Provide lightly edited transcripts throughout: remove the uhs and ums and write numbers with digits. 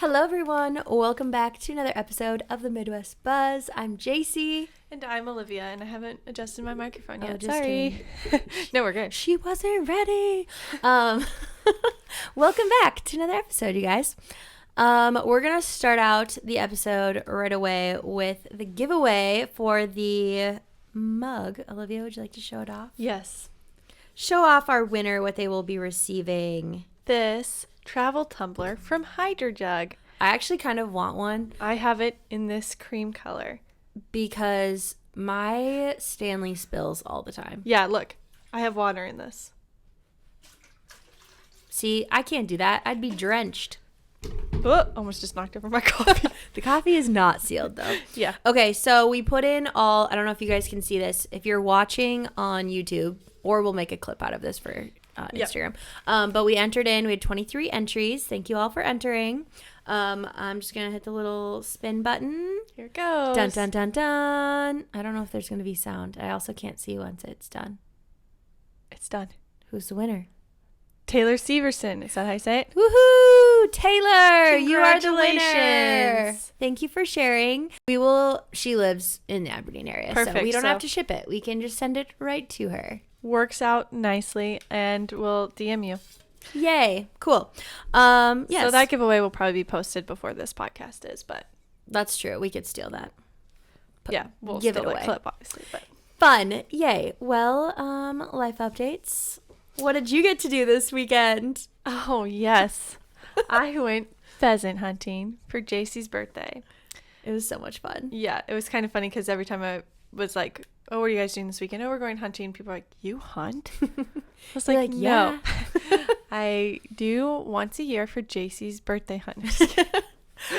Hello, everyone. Welcome back to another episode of the Midwest Buzz. I'm JC. And I'm Olivia, and I haven't adjusted my microphone yet. Just Sorry. No, we're good. She wasn't ready. Welcome back to another episode, you guys. We're going to start out the episode right away with the giveaway for the mug. Olivia, would you like to show it off? Yes. Show off our winner, what they will be receiving. This travel tumbler from Hydrojug. I actually kind of want one. I have it in this cream color. Because my Stanley spills all the time. Yeah, look. I have water in this. See, I can't do that. I'd be drenched. Oh, almost just knocked over my coffee. The coffee is not sealed, though. Yeah. Okay, so we put in all... I don't know if you guys can see this. If you're watching on YouTube, or we'll make a clip out of this for Instagram. Yep. But we entered in. We had 23 entries. Thank you all for entering. I'm just going to hit the little spin button. Here it goes. Dun, dun, dun, dun. I don't know if there's going to be sound. I also can't see once it's done. It's done. Who's the winner? Taylor Severson. Is that how you say it? Woohoo! Taylor, you are the winner. Congratulations. Thank you for sharing. She lives in the Aberdeen area, Perfect, so we don't have to ship it. We can just send it right to her. Works out nicely, and we'll DM you. Yay. Cool. Yes. So that giveaway will probably be posted before this podcast is, but That's true. We could steal that. yeah, we'll give it steal away. the clip, obviously. But Fun. Yay. Well, life updates. What did you get to do this weekend? oh yes, I went pheasant hunting for JC's birthday. It was so much fun. Yeah, it was kind of funny because every time I was like, "Oh, what are you guys doing this weekend?" "Oh, we're going hunting." People are like, "You hunt?" I was like, "No, I do once a year for JC's birthday hunt."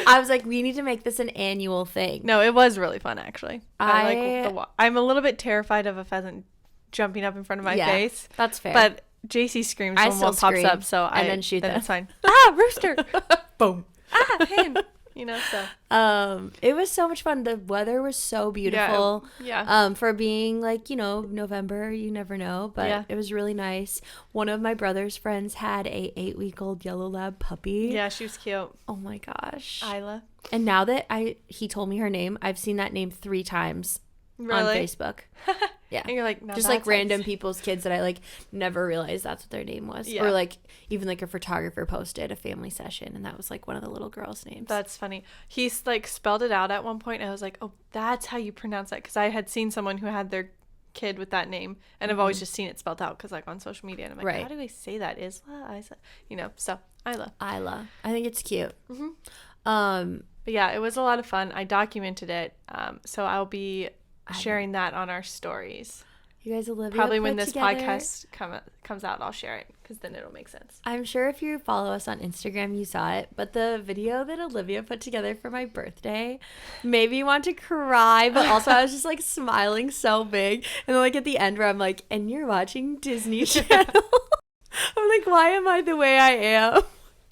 I was like, we need to make this an annual thing. No, it was really fun actually. I'm a little bit terrified of a pheasant jumping up in front of my face. That's fair. But JC screams when one pops up, so then shoot them. It's fine. Ah, rooster! Boom. Ah, hen! So. It was so much fun. The weather was so beautiful. Yeah. For being November, you never know, but it was really nice. One of my brother's friends had a 8-week-old yellow lab puppy. Yeah, she was cute. Oh my gosh. Isla. And now that he told me her name, I've seen that name 3 times on Facebook. Yeah. And you're like, no, just random people's kids that I never realized that's what their name was. Yeah. Or even a photographer posted a family session and that was one of the little girls' names. That's funny. He's spelled it out at one point and I was like, oh, that's how you pronounce that, because I had seen someone who had their kid with that name and I've always just seen it spelled out because on social media, and I'm like, how do I say that? Isla, so Isla. I think it's cute. But yeah, it was a lot of fun. I documented it, so I'll be sharing that on our stories. You guys, Olivia, probably when this podcast comes out, I'll share it because then it'll make sense. I'm sure if you follow us on Instagram, you saw it, but the video that Olivia put together for my birthday made me want to cry, but also I was just smiling so big, and then at the end where I'm like, and you're watching Disney Channel. I'm like, why am I the way I am?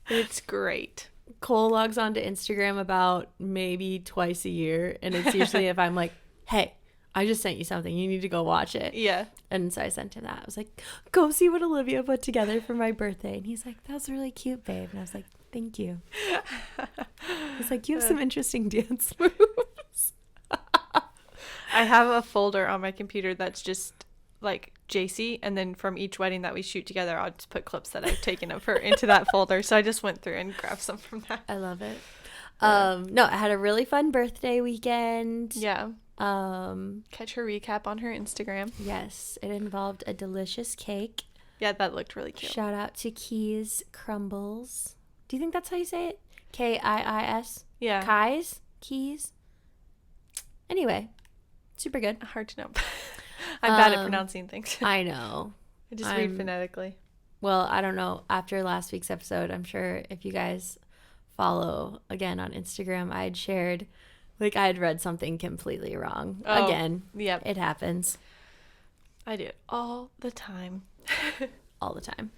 It's great. Cole logs onto Instagram about maybe twice a year, and it's usually if I'm like, hey, I just sent you something. You need to go watch it. Yeah. And so I sent him that. I was like, go see what Olivia put together for my birthday. And he's like, that's really cute, babe. And I was like, thank you. He's like, you have some interesting dance moves. I have a folder on my computer that's just JC, and then from each wedding that we shoot together, I'll just put clips that I've taken of her into that folder. So I just went through and grabbed some from that. I love it. No, I had a really fun birthday weekend. Yeah. Catch her recap on her Instagram. Yes, it involved a delicious cake. Yeah, that looked really cute. Shout out to Keys Crumbles. Do you think that's how you say it? Kiis? Yeah. Keys? Anyway, super good. Hard to know. I'm bad at pronouncing things. I know. I just read phonetically. Well, I don't know. After last week's episode, I'm sure if you guys follow again on Instagram, I'd shared I had read something completely wrong. Again. Yep. It happens. I do it all the time. All the time.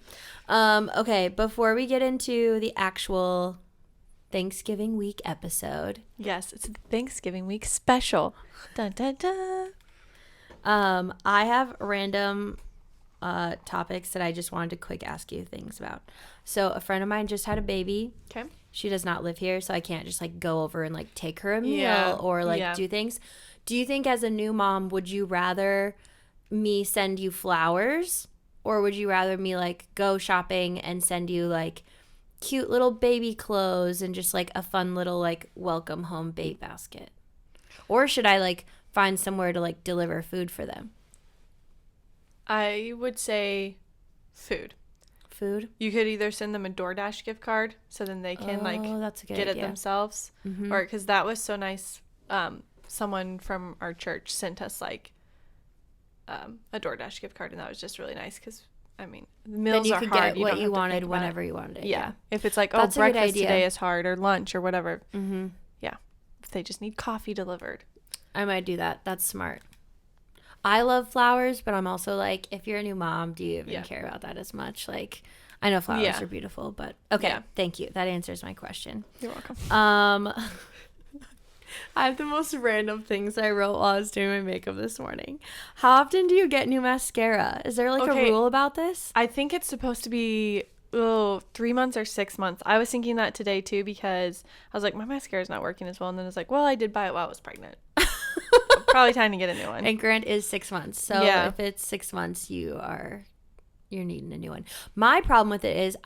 Okay, before we get into the actual Thanksgiving week episode. Yes, it's a Thanksgiving week special. Dun, dun, dun. I have random topics that I just wanted to quick ask you things about. So a friend of mine just had a baby. Okay. she does not live here, so I can't just like go over and like take her a meal Yeah. or like Yeah. do things. Do you think as a new mom, would you rather me send you flowers, or would you rather me like go shopping and send you like cute little baby clothes and just like a fun little like welcome home bait basket? Or should I like find somewhere to like deliver food for them? I would say food. Food? You could either send them a DoorDash gift card so then they can That's a good get idea. it themselves, or because that was so nice. Someone from our church sent us like a DoorDash gift card, and that was just really nice because I mean meals then you are could hard. get what don't you have to wanted think about it. whenever you wanted it. Yeah. If it's like, That's a good breakfast idea. today is hard, or lunch or whatever. Mm-hmm. Yeah. If they just need coffee delivered. I might do that. That's smart. I love flowers, but I'm also like, if you're a new mom, do you even care about that as much? Like, I know flowers are beautiful, but okay. Yeah. Thank you. That answers my question. You're welcome. I have the most random things I wrote while I was doing my makeup this morning. How often do you get new mascara? Is there like a rule about this? I think it's supposed to be 3 months or 6 months. I was thinking that today too because I was like, my mascara is not working as well. And then it's like, well, I did buy it while I was pregnant. Probably time to get a new one. And Grant is 6 months. So if it's 6 months, you're needing a new one. My problem with it is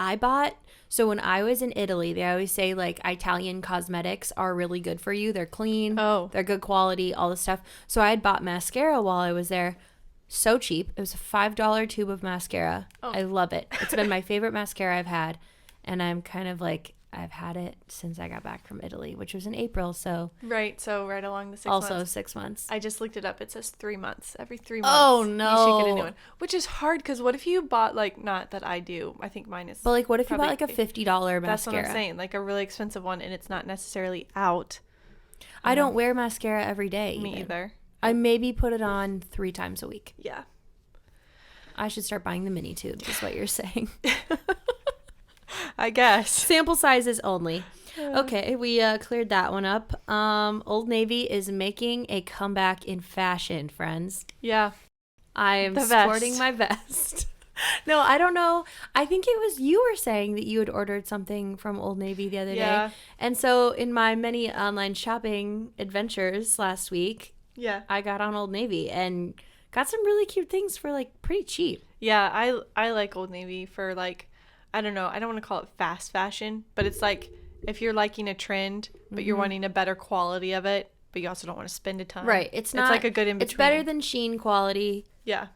so when I was in Italy, they always say like Italian cosmetics are really good for you. They're clean. Oh. They're good quality, all this stuff. So I had bought mascara while I was there. So cheap. It was a $5 tube of mascara. Oh. I love it. It's been my favorite mascara I've had. And I'm kind of like, I've had it since I got back from Italy, which was in April. So right along the 6 months. Also 6 months. I just looked it up. It says 3 months. Every 3 months. Oh no! You should get a new one, which is hard because what if you bought like not that I do. I think mine is. But like, what if you bought like a $50 mascara? That's what I'm saying. Like a really expensive one, and it's not necessarily out. I don't wear mascara every day. Me either. I maybe put it on 3 times a week. Yeah. I should start buying the mini tubes. Is what you're saying? I guess. Sample sizes only. Okay, we cleared that one up. Old Navy is making a comeback in fashion, friends. Yeah. I am sporting my vest. No, I don't know. I think it was you were saying that you had ordered something from Old Navy the other day. And so in my many online shopping adventures last week, I got on Old Navy and got some really cute things for like pretty cheap. Yeah, I like Old Navy for like, I don't know. I don't want to call it fast fashion, but it's like if you're liking a trend, but you're wanting a better quality of it, but you also don't want to spend a ton. Right. It's like a good in between. It's better than Shein quality. Yeah.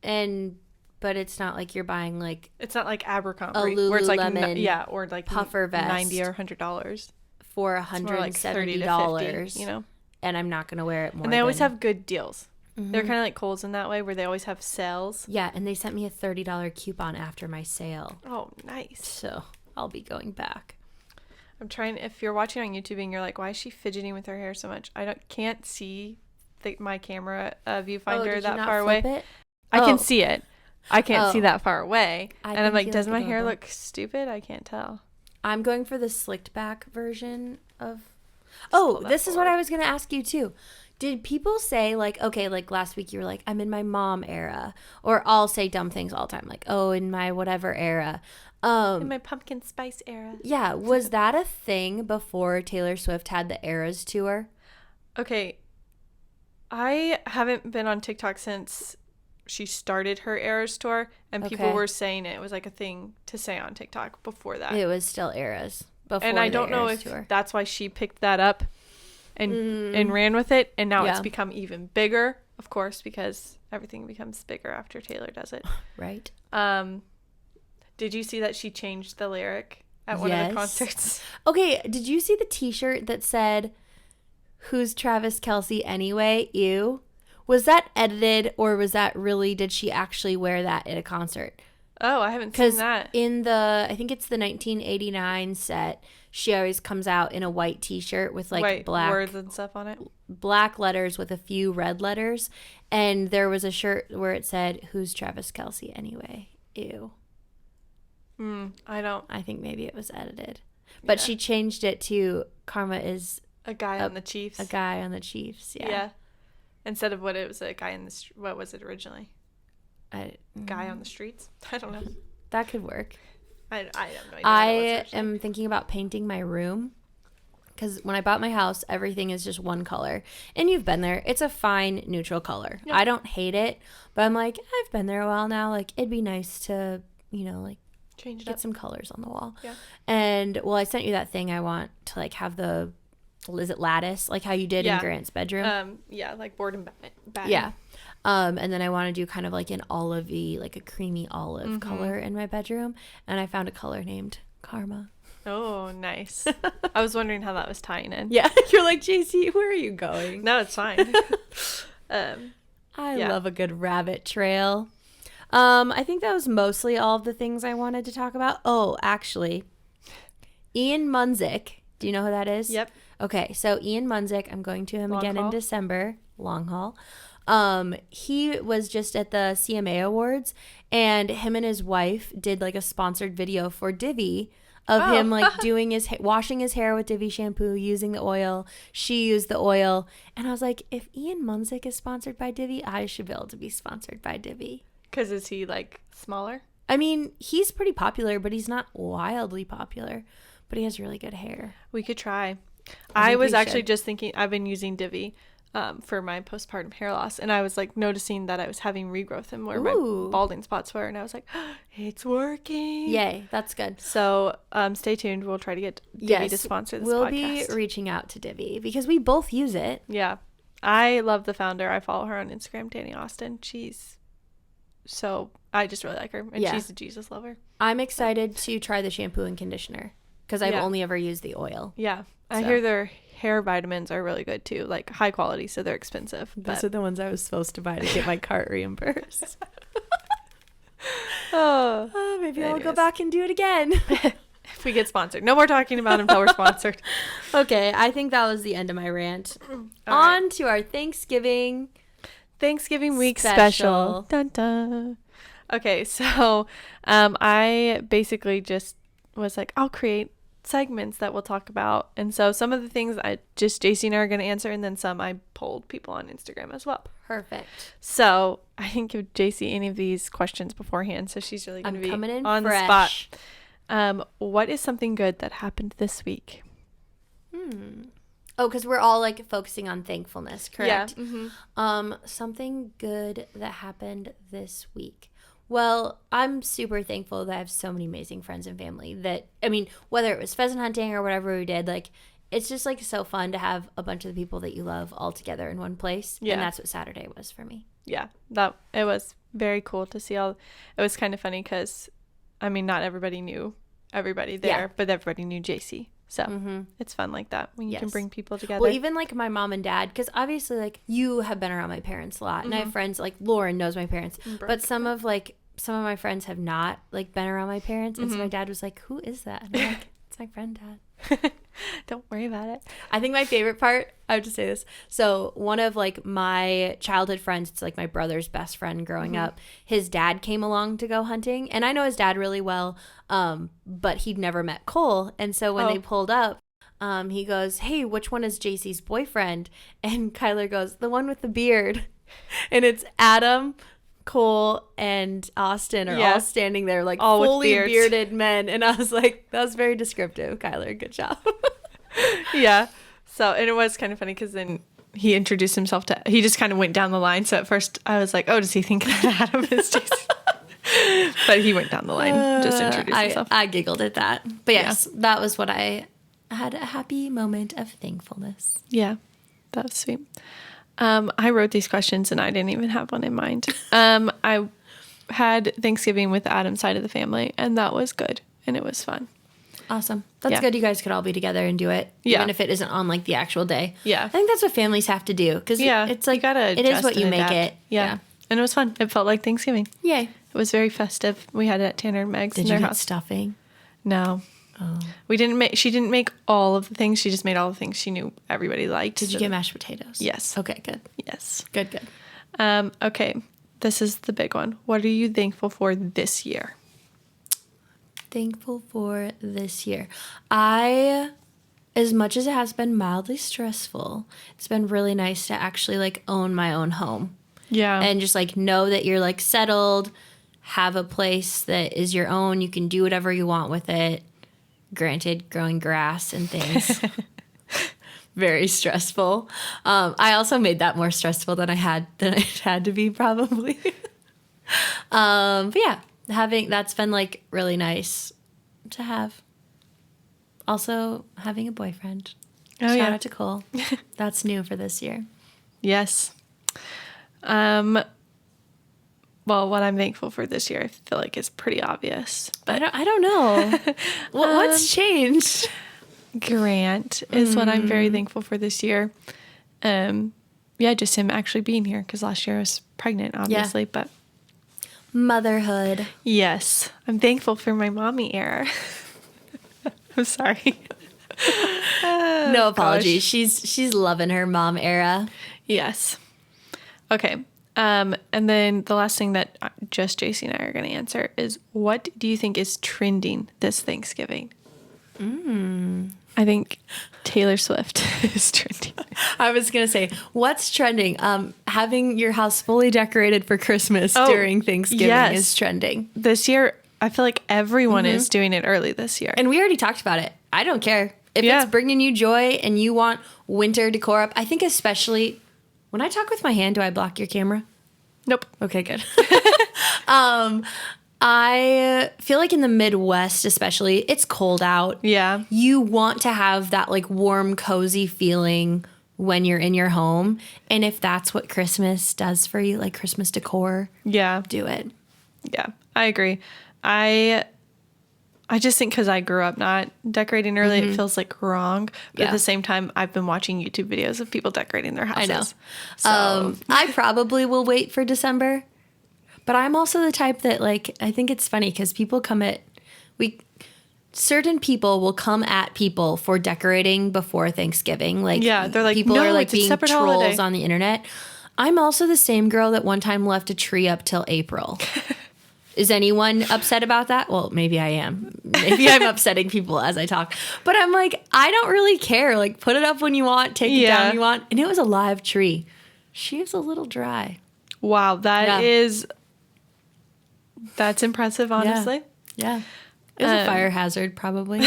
But it's not like you're buying like it's not like Abercrombie where it's like or like puffer vest $90 or $100 for $170, you know. And I'm not gonna wear it more. And they always have good deals. They're kind of like Kohl's in that way where they always have sales. Yeah, and they sent me a $30 coupon after my sale. Oh, nice. So I'll be going back. I'm trying. If you're watching on YouTube and you're like, why is she fidgeting with her hair so much? I can't see my camera viewfinder that far away. I can see it. I can't see that far away. And I'm like, does my hair look stupid? I can't tell. I'm going for the slicked back version of. This is what I was going to ask you too. Did people say like, okay, like last week you were like, I'm in my mom era, or I'll say dumb things all the time, like, oh, in my whatever era. In my pumpkin spice era. Yeah. Was that a thing before Taylor Swift had the Eras tour? Okay. I haven't been on TikTok since she started her Eras tour, and people were saying it was like a thing to say on TikTok before that. It was still Eras before. And I don't know if that's why she picked that up and ran with it, and now it's become even bigger, of course, because everything becomes bigger after Taylor does it. Right. Did you see that she changed the lyric at one of the concerts? Okay, did you see the t-shirt that said, "Who's Travis Kelce anyway? Ew"? Was that edited, or was that really, did she actually wear that at a concert? Oh, I haven't seen that. In the, I think it's the 1989 set, she always comes out in a white t-shirt with like black words and stuff on it. Black letters with a few red letters. And there was a shirt where it said, "Who's Travis Kelce anyway? Ew." I think maybe it was edited. But she changed it to "Karma is a guy on the Chiefs." A guy on the Chiefs, yeah. Instead of what it was, a guy in the what was it originally? Guy on the streets? I don't know. That could work. I have no idea. I am thinking about painting my room. Because when I bought my house, everything is just one color. And you've been there. It's a fine, neutral color. Yep. I don't hate it. But I'm like, I've been there a while now. Like, it'd be nice to, change it get some colors on the wall. Yeah. And, well, I sent you that thing I want to, like, have is it lattice? Like how you did in Grant's bedroom? Yeah, like board and batten. Yeah. And then I want to do kind of like an olivey, like a creamy olive color in my bedroom. And I found a color named Karma. Oh, nice. I was wondering how that was tying in. Yeah. You're like, JC, where are you going? No, it's fine. I love a good rabbit trail. I think that was mostly all of the things I wanted to talk about. Oh, actually, Ian Munzik. Do you know who that is? Yep. Okay. So Ian Munzik, I'm going to him again in December. Long haul. He was just at the CMA Awards, and him and his wife did like a sponsored video for Divi of him like doing washing his hair with Divi shampoo, using the oil. She used the oil, and I was like, if Ian Munzik is sponsored by Divi, I should be able to be sponsored by Divi. Because is he like smaller? I mean, he's pretty popular, but he's not wildly popular. But he has really good hair. We could try. I was actually just thinking, I've been using Divi for my postpartum hair loss, and I was like noticing that I was having regrowth in where my balding spots were, and I was like, oh, it's working. Yay, that's good. So stay tuned. We'll try to get Divi to sponsor this podcast. We'll be reaching out to Divi because we both use it. Yeah. I love the founder. I follow her on Instagram, Danny Austin. I just really like her, and she's a Jesus lover. I'm excited to try the shampoo and conditioner because I've only ever used the oil. Yeah. I hear their hair vitamins are really good too, like high quality, so they're expensive. Those are the ones I was supposed to buy to get my cart reimbursed. Maybe I'll go back and do it again. If we get sponsored. No more talking about them until we're sponsored. Okay, I think that was the end of my rant. On to our Thanksgiving week special. Dun, dun. Okay, so I basically just was like, I'll create segments that we'll talk about. And so some of the things JC and I are going to answer, and then some I polled people on Instagram as well. Perfect. So I didn't give JC any of these questions beforehand, so she's really going to be on fresh. The spot. What is something good that happened this week? Oh, because we're all like focusing on thankfulness, correct? Yeah. Mm-hmm. Something good that happened this week. Well, I'm super thankful that I have so many amazing friends and family that, I mean, whether it was pheasant hunting or whatever we did, like, it's just like so fun to have a bunch of the people that you love all together in one place. Yeah. And that's what Saturday was for me. Yeah. It was very cool to see it was kind of funny because, I mean, not everybody knew everybody there, but everybody knew JC. So it's fun like that when you can bring people together. Well, even like my mom and dad, because obviously like you have been around my parents a lot, and I have friends like Lauren knows my parents, but some of my friends have not like been around my parents, and so my dad was like, "Who is that?" And I'm like, "It's my friend, Dad." Don't worry about it. I think my favorite part, I have to say this. So one of like my childhood friends, it's like my brother's best friend growing up, his dad came along to go hunting. And I know his dad really well, but he'd never met Cole. And so when they pulled up, he goes, "Hey, which one is JC's boyfriend?" And Kyler goes, "The one with the beard." And it's Adam, Cole, and Austin are all standing there like all fully bearded men. And I was like, that was very descriptive, Kyler. Good job. Yeah. So, and it was kind of funny because then he introduced himself he just kind of went down the line. So at first I was like, oh, does he think that Adam is JC? But he went down the line, just introduced himself. I giggled at that. But yes, that was what I had, a happy moment of thankfulness. Yeah, that was sweet. I wrote these questions and I didn't even have one in mind. I had Thanksgiving with Adam's side of the family, and that was good, and it was fun. Awesome. That's good. You guys could all be together and do it, even if it isn't on like the actual day. Yeah. I think that's what families have to do, because it's like, it is what you make it. Yeah. And it was fun. It felt like Thanksgiving. Yay. It was very festive. We had it at Tanner and Meg's in their house. Did you get stuffing? No. Oh. She didn't make all of the things. She just made all the things she knew everybody liked. Did you get mashed potatoes? Yes. Okay, good. Yes. Good. Okay. This is the big one. What are you thankful for this year? Thankful for this year. As much as it has been mildly stressful, it's been really nice to actually like own my own home. Yeah. And just like know that you're like settled, have a place that is your own. You can do whatever you want with it. Granted, growing grass and things. Very stressful. I also made that more stressful than it had to be probably. But yeah, that's been like really nice to have. Also having a boyfriend. Shout out to Cole. That's new for this year. Yes. Well, what I'm thankful for this year, I feel like is pretty obvious. But I don't know. What's changed? Grant is what I'm very thankful for this year. Just him actually being here, because last year I was pregnant, obviously, but motherhood. Yes, I'm thankful for my mommy era. I'm sorry. No apologies. She's loving her mom era. Yes. Okay. And then the last thing that just JC and I are going to answer is, what do you think is trending this Thanksgiving? I think Taylor Swift is trending. I was going to say, what's trending? Having your house fully decorated for Christmas during Thanksgiving is trending. This year, I feel like everyone is doing it early this year. And we already talked about it. I don't care. If it's bringing you joy and you want winter decor up, I think especially when I talk with my hand, do I block your camera? Nope. Okay, good. I feel like in the Midwest especially, it's cold out. Yeah. You want to have that like warm, cozy feeling when you're in your home. And if that's what Christmas does for you, like Christmas decor, do it. Yeah, I agree. I just think because I grew up not decorating early, it feels like wrong. But at the same time, I've been watching YouTube videos of people decorating their houses. I know. I probably will wait for December. But I'm also the type that, like, I think it's funny because people certain people will come at people for decorating before Thanksgiving. Like, they're like, people no, are like it's a being separate trolls holiday on the internet. I'm also the same girl that one time left a tree up till April. Is anyone upset about that? Well, maybe I am. Maybe I'm upsetting people as I talk. But I'm like, I don't really care. Like, put it up when you want, take it down when you want. And it was a live tree. She was a little dry. Wow, that's impressive, honestly. Yeah. It was a fire hazard, probably.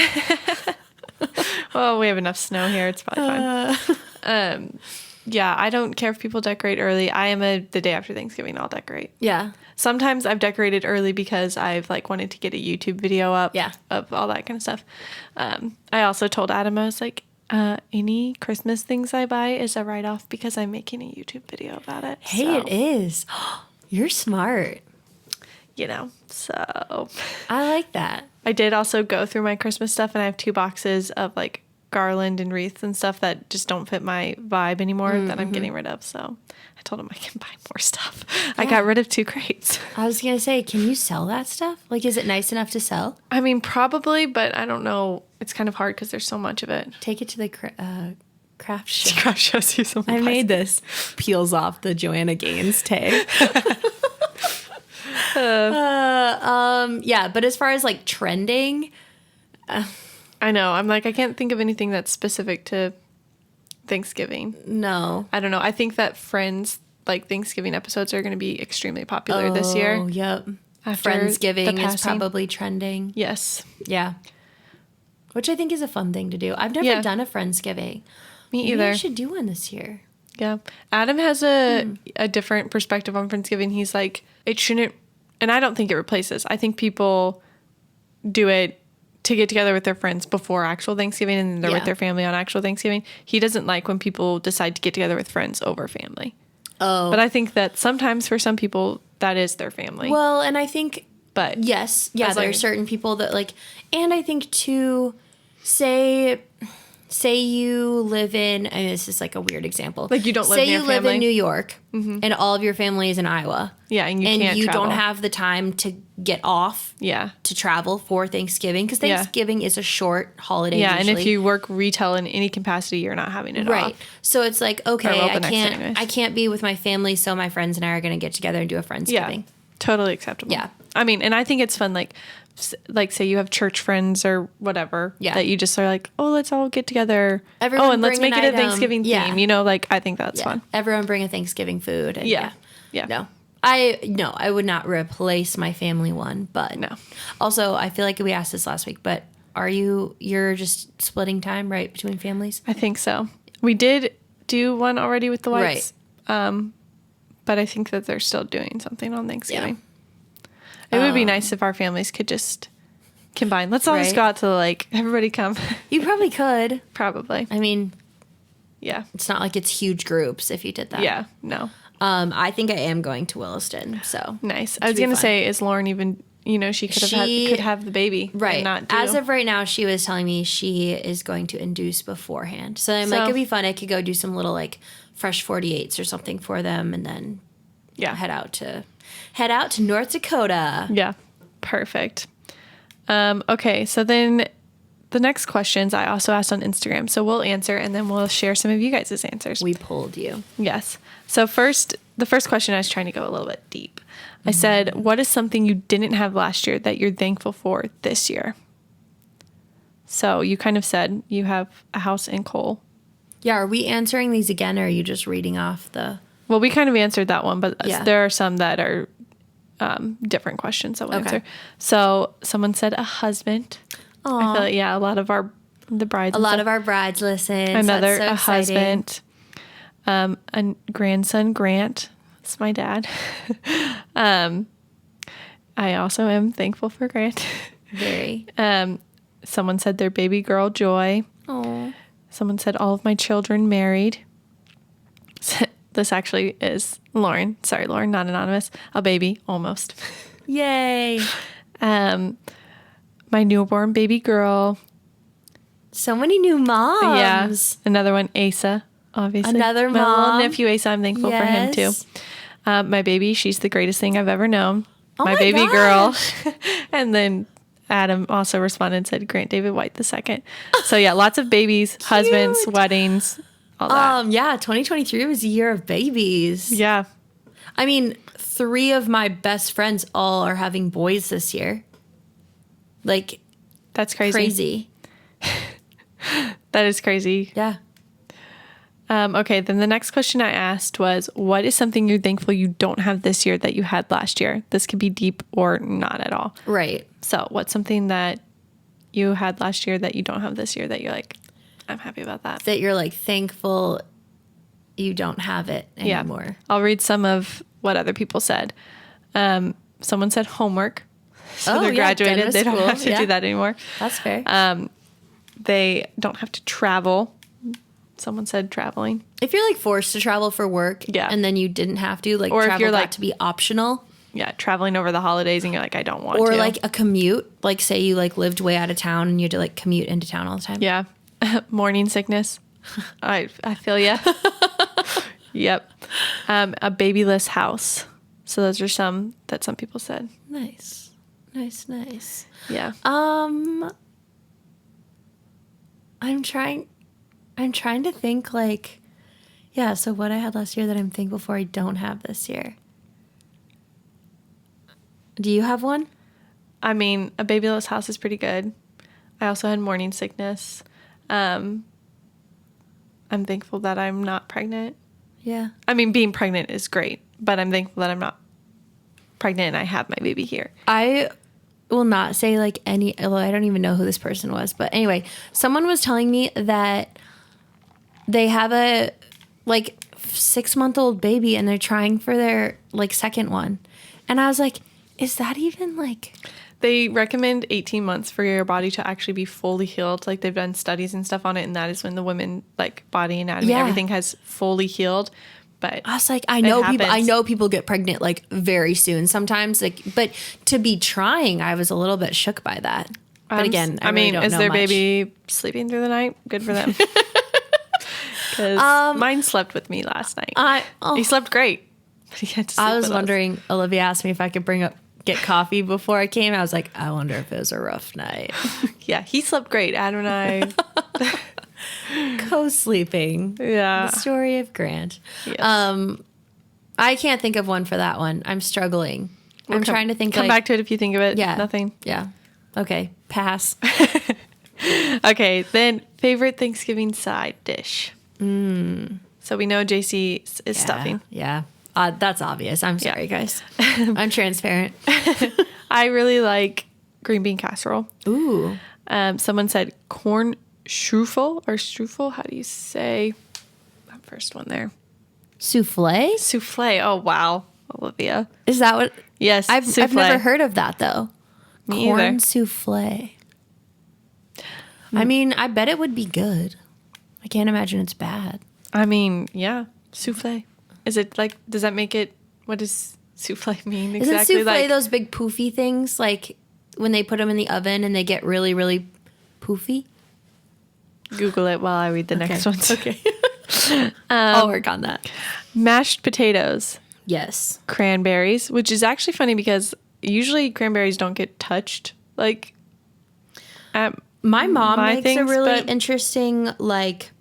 Well, we have enough snow here. It's probably fine. I don't care if people decorate early. I am the day after Thanksgiving, I'll decorate. Yeah. Sometimes I've decorated early because I've like wanted to get a YouTube video up of all that kind of stuff. I also told Adam, I was like, any Christmas things I buy is a write-off because I'm making a YouTube video about it. Hey, it is. You're smart. So. I like that. I did also go through my Christmas stuff, and I have 2 boxes of like garland and wreaths and stuff that just don't fit my vibe anymore that I'm getting rid of. So I told him I can buy more stuff. Yeah. I got rid of 2 crates. I was going to say, can you sell that stuff? Like, is it nice enough to sell? I mean, probably, but I don't know. It's kind of hard because there's so much of it. Take it to the craft show. Craft show, see someone I made this. Peels off the Joanna Gaines tag. But as far as like trending, I know. I'm like, I can't think of anything that's specific to Thanksgiving. No. I don't know. I think that Friends, like Thanksgiving episodes, are going to be extremely popular this year. Oh, yep. Friendsgiving is probably trending. Yes. Yeah. Which I think is a fun thing to do. I've never done a Friendsgiving. Me either. Maybe I should do one this year. Yeah. Adam has a different perspective on Friendsgiving. He's like, it shouldn't, and I don't think it replaces. I think people do it to get together with their friends before actual Thanksgiving, and then they're with their family on actual Thanksgiving. He doesn't like when people decide to get together with friends over family. Oh. But I think that sometimes for some people that is their family. Well, and I think, but yes, yeah, there are certain people that like, and I think too, say you live in, and this is like a weird example. Like you don't live near family. Say you live in New York, and all of your family is in Iowa. Yeah, and you don't have the time to get off. Yeah. To travel for Thanksgiving, because Thanksgiving is a short holiday. Yeah, usually. and if you work retail in any capacity, you're not having it off. So it's like, okay, I can't be with my family, so my friends and I are going to get together and do a Friendsgiving. Yeah, totally acceptable. Yeah. I mean, and I think it's fun, like say you have church friends or whatever, that you just are like, oh, let's all get together. Everyone and let's make it a Thanksgiving theme. You know, like I think that's fun. Everyone bring a Thanksgiving food. And yeah. No, I would not replace my family one, but No. Also, I feel like we asked this last week, but you're just splitting time, right, between families? I think so. We did do one already with the Whites. Right. But I think that they're still doing something on Thanksgiving. Yeah. It would be nice if our families could just combine. Let's all just go out to the lake. Everybody come. You probably could. Probably. I mean, yeah. It's not like it's huge groups if you did that. Yeah, no. I think I am going to Williston, so. Nice. I was going to say, is Lauren even, she could have the baby. Right. And not do. As of right now, she was telling me she is going to induce beforehand. So I'm like, it'd be fun. I could go do some little like fresh 48s or something for them and then head out to North Dakota. Yeah. Perfect. Okay. So then the next questions I also asked on Instagram. So we'll answer and then we'll share some of you guys' answers. We pulled you. Yes. So the first question, I was trying to go a little bit deep. I said, what is something you didn't have last year that you're thankful for this year? So you kind of said you have a house in Cole. Yeah. Are we answering these again or are you just reading off the... Well, we kind of answered that one, but there are some that are different questions that we'll answer. So someone said a husband. Aww. I feel like, a lot of our brides listen. Another, so a husband. A grandson, Grant. It's my dad. I also am thankful for Grant. Very. Someone said their baby girl, Joy. Oh. Someone said all of my children married. This actually is Lauren. Sorry, Lauren, not anonymous. A baby, almost. Yay. My newborn baby girl. So many new moms. Yeah. Another one, Asa, obviously. Another mom. My little nephew, Asa, I'm thankful for him too. My baby, she's the greatest thing I've ever known. Oh my baby girl. And then Adam also responded and said Grant David White II. So yeah, lots of babies, husbands, weddings, all that. 2023 was a year of babies. Yeah. I mean, 3 of my best friends all are having boys this year. Like, that's crazy. That is crazy. Yeah. Okay, then the next question I asked was, what is something you're thankful you don't have this year that you had last year? This could be deep or not at all. Right. So what's something that you had last year that you don't have this year that you're like, I'm happy about that? That you're like thankful you don't have it anymore. Yeah. I'll read some of what other people said. Someone said homework. So they're graduated. They don't have to do that anymore. That's fair. They don't have to travel. Someone said traveling. If you're like forced to travel for work and then you didn't have to, like, or travel if you're got like to be optional. Yeah, traveling over the holidays and you're like, I don't want to. Or like a commute. Like say you like lived way out of town and you had to like commute into town all the time. Yeah. Morning sickness. I feel ya. Yep. A babyless house. So those are some that some people said. Nice. Yeah. I'm trying to think like, so what I had last year that I'm thankful for I don't have this year. Do you have one? I mean, a babyless house is pretty good. I also had morning sickness. I'm thankful that I'm not pregnant. Yeah. I mean, being pregnant is great, but I'm thankful that I'm not pregnant and I have my baby here. I will not say like I don't even know who this person was, but anyway, someone was telling me that they have a like 6-month-old baby and they're trying for their like second one. And I was like, is that even like... They recommend 18 months for your body to actually be fully healed. Like they've done studies and stuff on it, and that is when the women like body anatomy, everything has fully healed. But I was like, I know people get pregnant like very soon sometimes. Like, but to be trying, I was a little bit shook by that. But again, I really don't know is their much. Baby sleeping through the night? Good for them. Because mine slept with me last night. He slept great. But he had to sleep I was with wondering. us. Olivia asked me if I could get coffee before I came. I was like, I wonder if it was a rough night. Yeah, he slept great. Adam and I co-sleeping. Yeah. The story of Grant. Yes. I can't think of one for that one. I'm struggling. I'm trying to think. Come back to it if you think of it. Yeah. Nothing. Yeah. Okay. Pass. Okay. Then favorite Thanksgiving side dish. So we know JC is stuffing. Yeah. That's obvious. I'm sorry, guys. I'm transparent. I really like green bean casserole. Ooh. Someone said corn strufel or strufel. How do you say that first one there? Souffle? Souffle. Oh, wow. Olivia. Is that what? Yes. I've never heard of that, though. Me Corn either. souffle. I mean, I bet it would be good. I can't imagine it's bad. I mean, yeah. Souffle. Is it like, does that make it, what does souffle mean exactly? Isn't souffle those big poofy things, like when they put them in the oven and they get really, really poofy? Google it while I read the next ones. Okay. I'll work on that. Mashed potatoes. Yes. Cranberries, which is actually funny because usually cranberries don't get touched. Like, my mom my makes things, a really but- interesting, like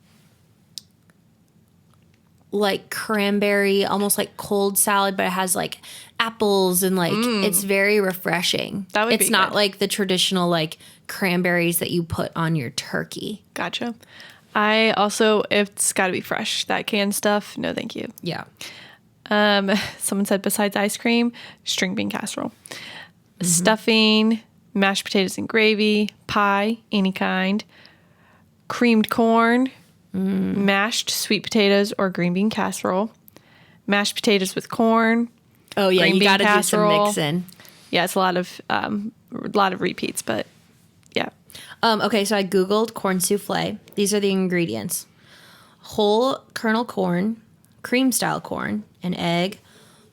cranberry, almost like cold salad, but it has like apples and like it's very refreshing. That would it's be not good. like the traditional like cranberries that you put on your turkey. Gotcha. I also, it's got to be fresh. That canned stuff, no thank you. Yeah. Someone said besides ice cream, string bean casserole. Stuffing, mashed potatoes and gravy, pie, any kind, creamed corn, mashed sweet potatoes or green bean casserole, mashed potatoes with corn. Oh yeah, green you bean got to do some casserole. mixing. Yeah, it's a lot of repeats, but yeah. Okay, so I Googled corn souffle. These are the ingredients. Whole kernel corn, cream style corn, an egg,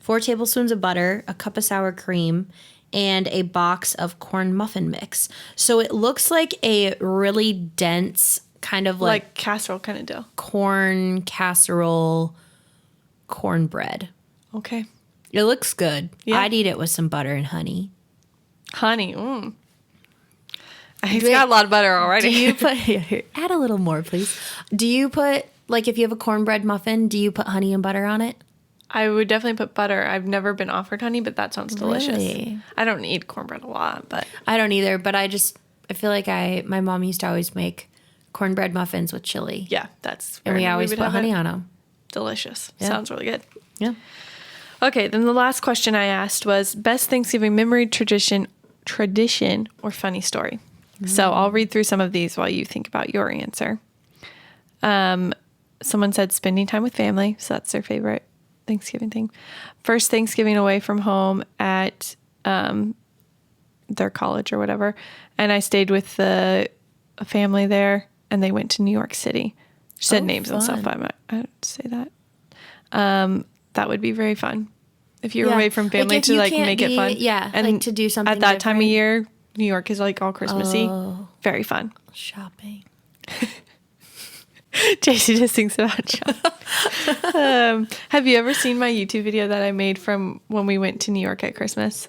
4 tablespoons of butter, a cup of sour cream, and a box of corn muffin mix. So it looks like a really dense kind of like casserole kind of dough. corn casserole cornbread. Okay. It looks good. Yeah. I'd eat it with some butter and honey. Honey. He's got a lot of butter already. Do you put here, add a little more, please? Do you put like if you have a cornbread muffin, do you put honey and butter on it? I would definitely put butter. I've never been offered honey, but that sounds delicious. Really? I don't eat cornbread a lot, but I don't either, but I feel like my mom used to always make cornbread muffins with chili. yeah, that's And we always would put have honey it. on them. Delicious. Yeah. Sounds really good. Yeah. Okay, then the last question I asked was best Thanksgiving memory, tradition, or funny story. So I'll read through some of these while you think about your answer. Someone said spending time with family, so that's their favorite Thanksgiving thing. First Thanksgiving away from home at their college or whatever, and I stayed with a family there, and they went to New York City. She said names and stuff, fun. but I don't say that. That would be very fun if you're Yeah. away from Like, family if to you like can't make it be- fun. yeah, and like, to do something at that time of different. year. New York is like all Christmassy. Very fun. Shopping. JC just thinks about shopping. Have you ever seen my YouTube video that I made from when we went to New York at Christmas?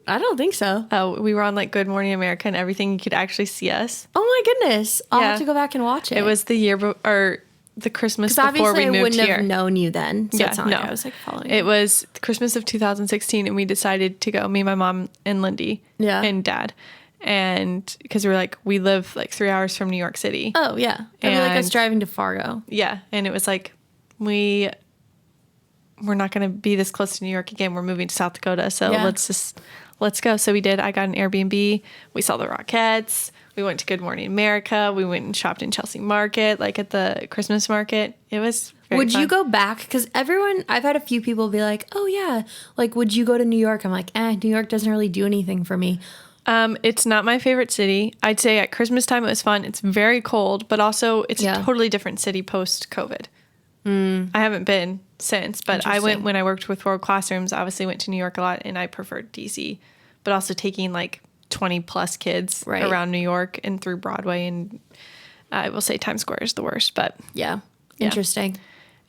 I don't think so. Oh, we were on like Good Morning America and everything. You could actually see us. Oh my goodness. I'll Yeah. have to go back and watch it. It was the year or the Christmas because before obviously we I moved wouldn't here. have known you then. So Yeah, it's not like no. I was like following It you. was Christmas of 2016, and we decided to go, me, my mom, and Lindy, Yeah. and dad. And because we were like, we live like 3 hours from New York City. Oh yeah. It'd be like us And- driving to Fargo. Yeah. And it was like, we're not going to be this close to New York again. We're moving to South Dakota. So Yeah. let's go. So we did. I got an Airbnb. We saw the Rockettes. We went to Good Morning America. We went and shopped in Chelsea Market, like at the Christmas market. It was very Would you fun. go back? Because I've had a few people be like, oh yeah, like would you go to New York? I'm like, New York doesn't really do anything for me. It's not my favorite city. I'd say at Christmas time it was fun. It's very cold, but also it's Yeah. a totally different city post-COVID. I haven't been since, but I went Interesting. when I worked with World Classrooms. Obviously went to New York a lot, and I preferred DC. But also taking like 20 plus kids Right. around New York and through Broadway, and I will say Times Square is the worst, but Yeah. Yeah. Interesting.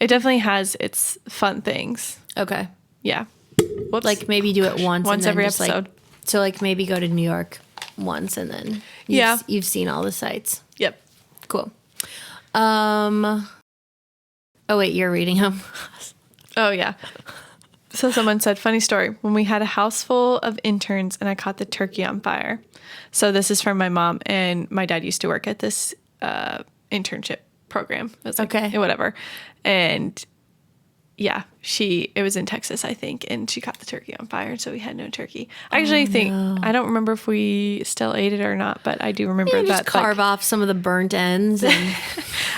it definitely has its fun things. Okay. Yeah. Whoops. Like maybe do it once. Once and then every just, episode. Like, so like maybe go to New York once and then Yeah. you've seen all the sites. Yep. Cool. Oh wait, you're reading them. Oh, yeah. So someone said, funny story. When we had a house full of interns and I caught the turkey on fire. So this is from my mom, and my dad used to work at this internship program. It was like, Okay. Whatever. And yeah, it was in Texas, I think, and she caught the turkey on fire, so we had no turkey. I actually think, I don't remember if we still ate it or not, but I do remember that. Just carve off some of the burnt ends. And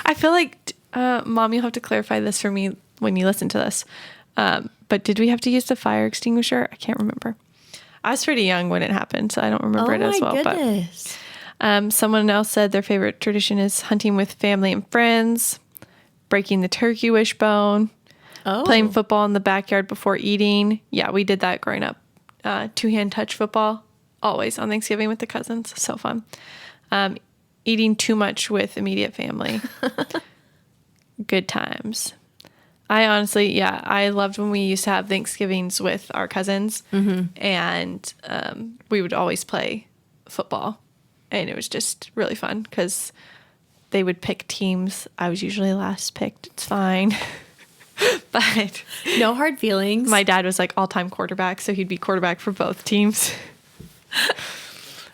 I feel like, Mom, you'll have to clarify this for me when you listen to this. But did we have to use the fire extinguisher? I can't remember. I was pretty young when it happened, so I don't remember it as well. Goodness. But someone else said their favorite tradition is hunting with family and friends, breaking the turkey wishbone, playing football in the backyard before eating. Yeah, we did that growing up. Two-hand touch football, always on Thanksgiving with the cousins. So fun. Eating too much with immediate family. Good times. I honestly, I loved when we used to have Thanksgivings with our cousins, and we would always play football, and it was just really fun because they would pick teams. I was usually last picked. It's fine. But no hard feelings. My dad was like all-time quarterback, so he'd be quarterback for both teams.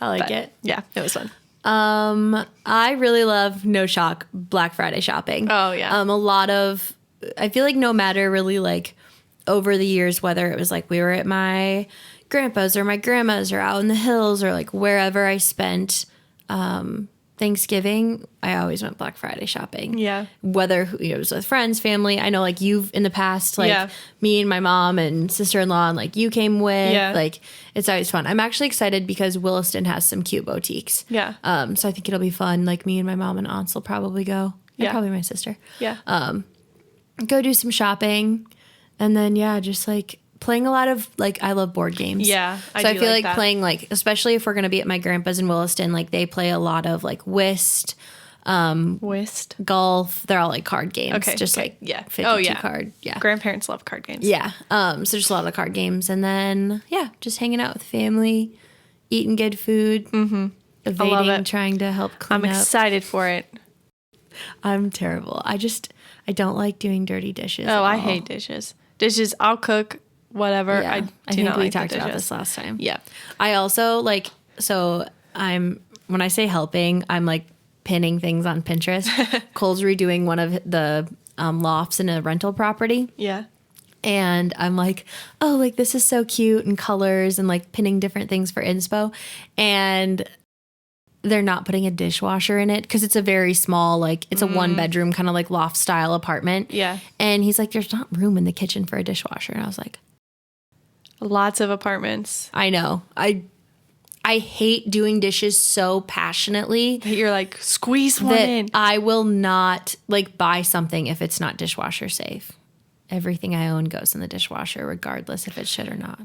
I like it. Yeah, it was fun. I really love no shock Black Friday shopping. Oh yeah. I feel like no matter really like over the years, whether it was like we were at my grandpa's or my grandma's or out in the hills or like wherever I spent Thanksgiving, I always went Black Friday shopping. Yeah. Whether it was with friends, family. I know like you've in the past, like me and my mom and sister-in-law and like you came with. Yeah. Like it's always fun. I'm actually excited because Williston has some cute boutiques. Yeah. So I think it'll be fun. Like me and my mom and aunts will probably go. And probably my sister. Yeah. Go do some shopping, and then just like playing a lot of like I love board games. Yeah, I feel like playing like especially if we're gonna be at my grandpa's in Williston, like they play a lot of like whist, golf. They're all like card games. Okay, just like 52 card. Yeah, grandparents love card games. Yeah, so just a lot of card games, and then just hanging out with family, eating good food, evading, I love it. Trying to help clean up. I'm excited for it. I'm terrible. I don't like doing dirty dishes. Oh, I hate dishes. Dishes, I'll cook, whatever. Yeah, I do not we like talked the dishes. about this last time. Yeah. I also when I say helping, I'm like pinning things on Pinterest. Cole's redoing one of the lofts in a rental property. Yeah. And I'm like, oh, like this is so cute and colors and like pinning different things for inspo. And they're not putting a dishwasher in it because it's a very small, like it's a 1-bedroom kind of like loft style apartment. Yeah. And he's like, there's not room in the kitchen for a dishwasher. And I was like, lots of apartments. I know. I hate doing dishes so passionately that you're like, squeeze one that in. I will not like buy something if it's not dishwasher safe. Everything I own goes in the dishwasher, regardless if it should or not.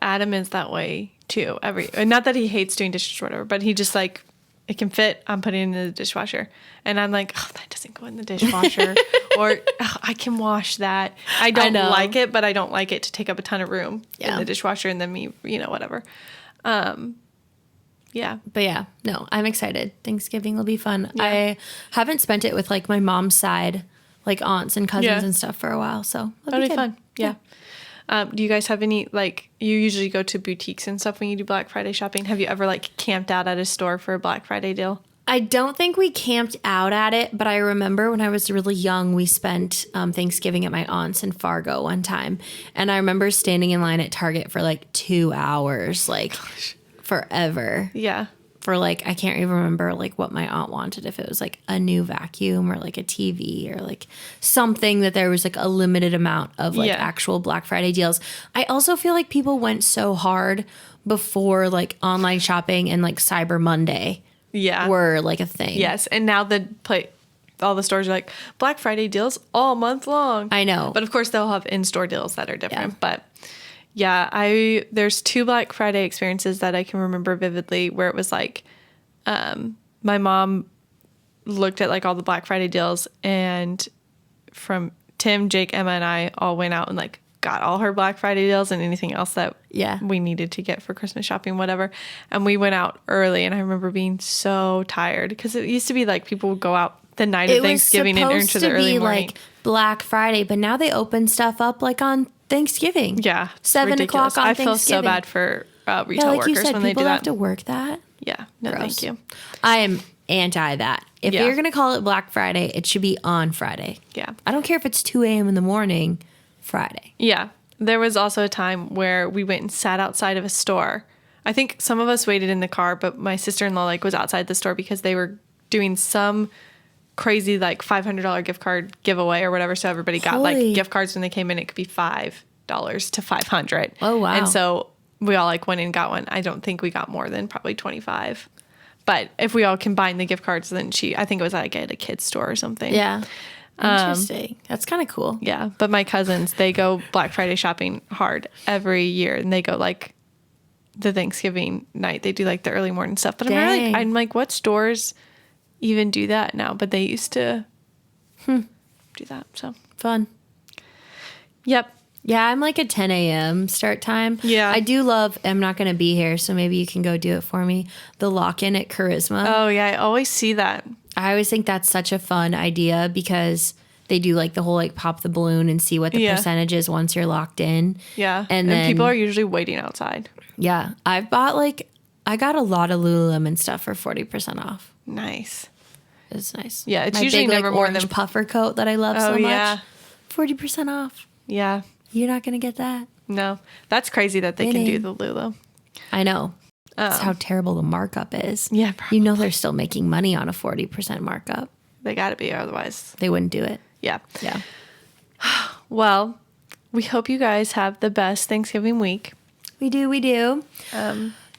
Adam is that way too. Not that he hates doing dishes or whatever, but he just like, it can fit, I'm putting it in the dishwasher. And I'm like, oh, that doesn't go in the dishwasher. Or I can wash that. I don't like it, but I don't like it to take up a ton of room in the dishwasher and then me, whatever. Yeah. But no, I'm excited. Thanksgiving will be fun. Yeah. I haven't spent it with like my mom's side, like aunts and cousins and stuff for a while. So that'll be fun. Yeah. Do you guys have any, like, you usually go to boutiques and stuff when you do Black Friday shopping. Have you ever like camped out at a store for a Black Friday deal? I don't think we camped out at it, but I remember when I was really young, we spent Thanksgiving at my aunt's in Fargo one time. And I remember standing in line at Target for like 2 hours, like forever. Yeah. For like, I can't even remember like what my aunt wanted, if it was like a new vacuum or like a TV or like something that there was like a limited amount of like actual Black Friday deals. I also feel like people went so hard before like online shopping and like Cyber Monday were like a thing. Yes. And now all the stores are like Black Friday deals all month long. I know. But of course they'll have in-store deals that are different. But there's 2 Black Friday experiences that I can remember vividly where it was like, my mom looked at like all the Black Friday deals, and from Tim, Jake, Emma, and I all went out and like got all her Black Friday deals and anything else that we needed to get for Christmas shopping, whatever. And we went out early, and I remember being so tired because it used to be like people would go out the night of Thanksgiving and into the early morning. Like Black Friday, but now they open stuff up like on Thanksgiving. Yeah. 7 o'clock on Thanksgiving. I feel so bad for retail like workers you said, when they do that. People have to work that. Yeah. No, gross. thank you. I am anti that. If you're going to call it Black Friday, it should be on Friday. Yeah. I don't care if it's 2 a.m. in the morning. Friday. Yeah. There was also a time where we went and sat outside of a store. I think some of us waited in the car, but my sister-in-law like was outside the store because they were doing some crazy like $500 gift card giveaway or whatever. So everybody got like gift cards when they came in. It could be $5 to $500. Oh, wow. And so we all like went and got one. I don't think we got more than probably 25. But if we all combined the gift cards, then I think it was like at a kid's store or something. Yeah. Interesting. That's kind of cool. Yeah. But my cousins, they go Black Friday shopping hard every year, and they go like the Thanksgiving night. They do like the early morning stuff. But I'm like, what stores even do that now? But they used to do that. So fun. Yep. Yeah, I'm like a 10 a.m. start time. Yeah. I do love, I'm not going to be here, so maybe you can go do it for me. The lock-in at Charisma. Oh, yeah. I always see that. I always think that's such a fun idea because they do like the whole like pop the balloon and see what the percentage is once you're locked in. Yeah. And then people are usually waiting outside. Yeah. I got a lot of Lululemon stuff for 40% off. Nice. It's nice. Yeah. It's My usually big, never like, more orange than puffer coat that I love so much. Yeah. 40% off. Yeah. You're not going to get that. No. That's crazy that they can do the Lulu. I know. That's how terrible the markup is. Yeah, probably. You know they're still making money on a 40% markup. They got to be, otherwise they wouldn't do it. Yeah. Yeah. Well, we hope you guys have the best Thanksgiving week. We do.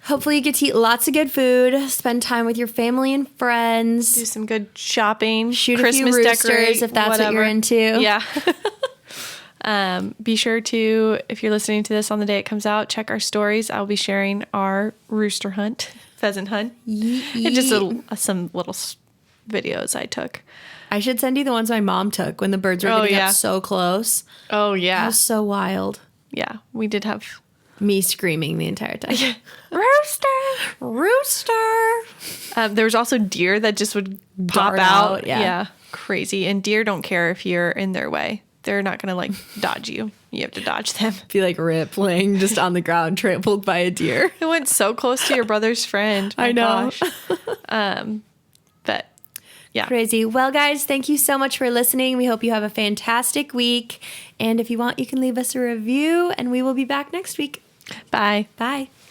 Hopefully you get to eat lots of good food, spend time with your family and friends. Do some good shopping. Shoot Christmas a few roosters decorate, if that's what you're into. Yeah. Be sure to, if you're listening to this on the day it comes out, check our stories. I'll be sharing our rooster hunt, pheasant hunt, and just some little videos I took. I should send you the ones my mom took when the birds were getting up so close. Oh, yeah. It was so wild. Yeah, we did have me screaming the entire time. Rooster! There was also deer that just would pop out. Yeah, crazy. And deer don't care if you're in their way. They're not going to like dodge you. You have to dodge them. Be like Rip laying just on the ground, trampled by a deer. It went so close to your brother's friend. I know. Gosh. But yeah. Crazy. Well, guys, thank you so much for listening. We hope you have a fantastic week. And if you want, you can leave us a review and we will be back next week. Bye. Bye.